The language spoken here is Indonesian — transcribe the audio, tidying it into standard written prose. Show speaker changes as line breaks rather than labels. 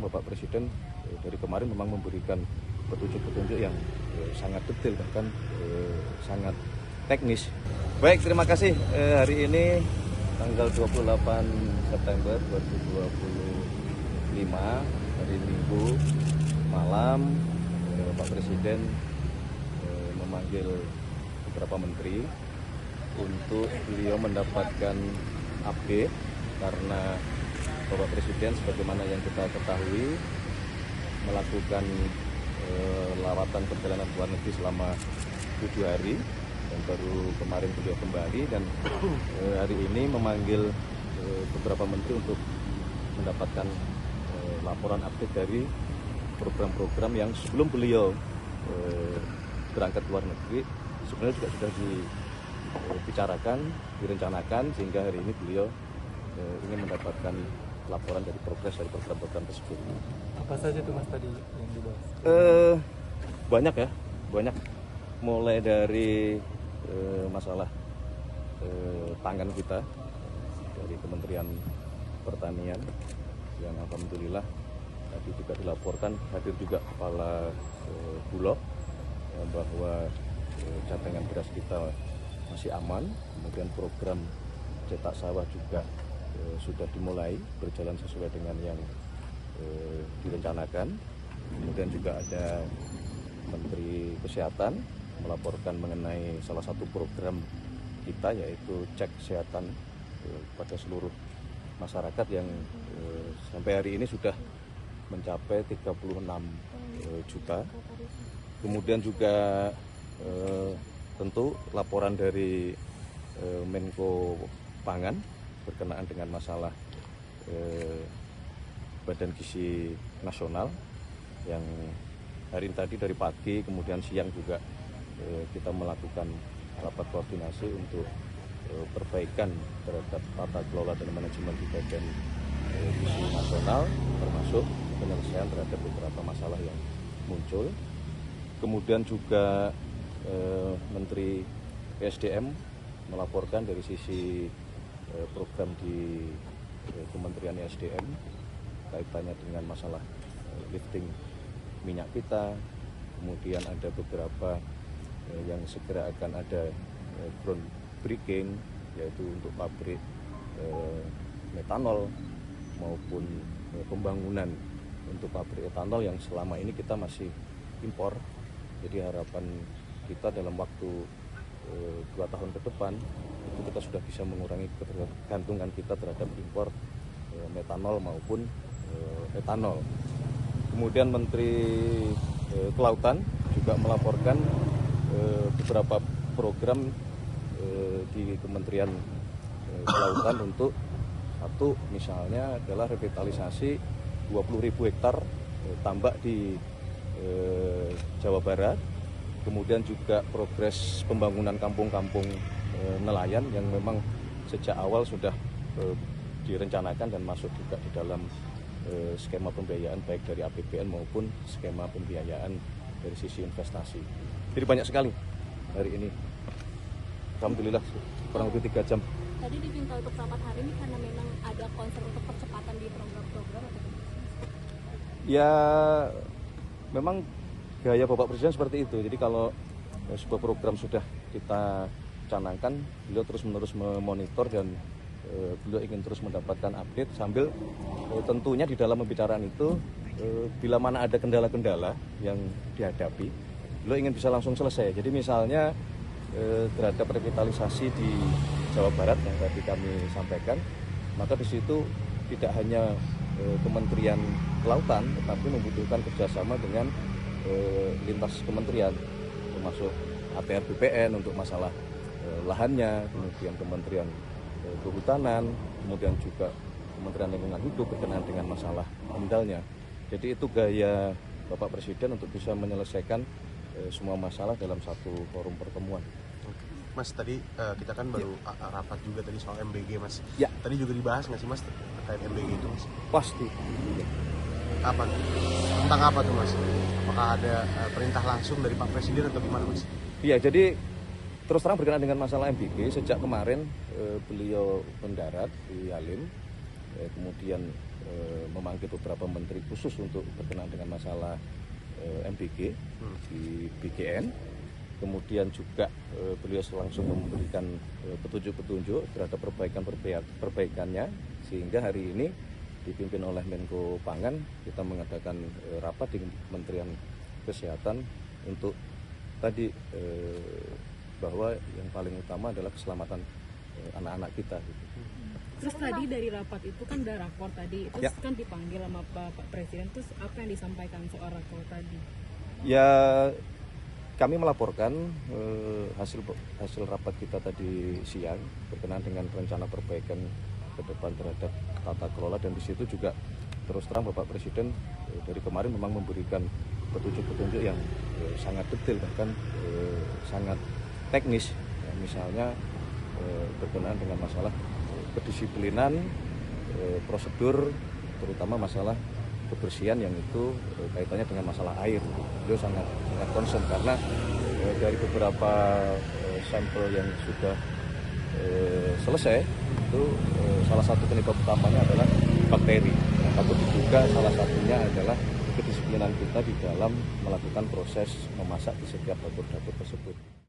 Bapak Presiden dari kemarin memang memberikan petunjuk-petunjuk yang sangat detail, bahkan sangat teknis. Baik, terima kasih. Hari ini tanggal 28 September 2025, hari Minggu malam, Bapak Presiden memanggil beberapa menteri untuk beliau mendapatkan update, karena Bapak Presiden sebagaimana yang kita ketahui melakukan lawatan perjalanan luar negeri selama 7 hari, dan baru kemarin beliau kembali, dan hari ini memanggil beberapa menteri untuk mendapatkan laporan update dari program-program yang sebelum beliau berangkat luar negeri sebenarnya juga sudah dibicarakan, direncanakan, sehingga hari ini beliau ingin mendapatkan laporan dari progres dari program-program tersebut.
Apa saja tuh Mas tadi yang dibahas?
Banyak ya, banyak. Mulai dari masalah pangan kita dari Kementerian Pertanian yang alhamdulillah tadi juga dilaporkan hadir juga kepala Bulog bahwa cadangan beras kita masih aman. Kemudian program cetak sawah juga sudah dimulai berjalan sesuai dengan yang direncanakan. Kemudian juga ada Menteri Kesehatan melaporkan mengenai salah satu program kita, yaitu cek kesehatan pada seluruh masyarakat yang sampai hari ini sudah mencapai 36 juta. Kemudian juga tentu laporan dari Menko Pangan berkenaan dengan masalah Badan Gizi Nasional yang hari ini tadi dari pagi kemudian siang juga kita melakukan rapat koordinasi untuk perbaikan terhadap tata kelola dan manajemen di Badan Gizi Nasional, termasuk penyelesaian terhadap beberapa masalah yang muncul. Kemudian juga Menteri SDM melaporkan dari sisi program di Kementerian SDM kaitannya dengan masalah lifting minyak kita. Kemudian ada beberapa yang segera akan ada groundbreaking, yaitu untuk pabrik metanol maupun pembangunan untuk pabrik etanol yang selama ini kita masih impor. Jadi harapan kita dalam waktu 2 tahun ke depan itu kita sudah bisa mengurangi ketergantungan kita terhadap impor metanol maupun etanol. Kemudian Menteri Kelautan juga melaporkan beberapa program di Kementerian Kelautan untuk satu misalnya adalah revitalisasi 20.000 hektar tambak di Jawa Barat. Kemudian juga progres pembangunan kampung-kampung nelayan yang memang sejak awal sudah direncanakan dan masuk juga di dalam skema pembiayaan baik dari APBN maupun skema pembiayaan dari sisi investasi. Jadi banyak sekali hari ini. Alhamdulillah kurang lebih 3 jam.
Tadi diminta untuk rapat hari ini karena memang ada concern untuk percepatan di program-program atau
ya memang gaya Bapak Presiden seperti itu. Jadi kalau sebuah program sudah kita canangkan, beliau terus-menerus memonitor dan beliau ingin terus mendapatkan update sambil tentunya di dalam pembicaraan itu bila mana ada kendala-kendala yang dihadapi, beliau ingin bisa langsung selesai. Jadi misalnya terhadap revitalisasi di Jawa Barat yang tadi kami sampaikan, maka di situ tidak hanya Kementerian Kelautan, tetapi membutuhkan kerjasama dengan lintas kementerian, termasuk APR BPN untuk masalah lahannya, kemudian Kementerian Kehutanan, kemudian juga Kementerian Lingkungan Hidup berkenaan dengan masalah amdalnya. Jadi itu gaya Bapak Presiden untuk bisa menyelesaikan semua masalah dalam satu forum pertemuan.
Mas, tadi kita kan baru rapat juga tadi soal MBG, Mas.
Ya.
Tadi juga dibahas nggak sih, Mas, terkait MBG itu, Mas?
Pasti.
Apa? Tentang apa tuh, Mas? Apakah ada perintah langsung dari Pak Presiden atau gimana, Mas?
Iya, jadi terus terang berkenaan dengan masalah MBG, sejak kemarin beliau mendarat di Halim, kemudian memanggil beberapa menteri khusus untuk berkenaan dengan masalah MBG di BGN. Kemudian juga beliau langsung memberikan petunjuk-petunjuk terhadap perbaikannya, sehingga hari ini dipimpin oleh Menko Pangan kita mengadakan rapat di Kementerian Kesehatan untuk tadi bahwa yang paling utama adalah keselamatan anak-anak kita.
Terus tadi dari rapat itu kan ada rapor tadi, terus kan dipanggil sama Pak Presiden, terus apa yang disampaikan soal rapor tadi?
Ya, kami melaporkan hasil rapat kita tadi siang berkenaan dengan rencana perbaikan ke depan terhadap tata kelola, dan di situ juga terus terang Bapak Presiden dari kemarin memang memberikan petunjuk-petunjuk yang sangat detail, bahkan sangat teknis. Ya, misalnya berkenaan dengan masalah kedisiplinan, prosedur, terutama masalah kebersihan yang itu kaitannya dengan masalah air. Beliau sangat concern karena dari beberapa sampel yang sudah selesai itu salah satu penyebab utamanya adalah bakteri. Patut diduga salah satunya adalah kedisiplinan kita di dalam melakukan proses memasak di setiap dapur-dapur tersebut.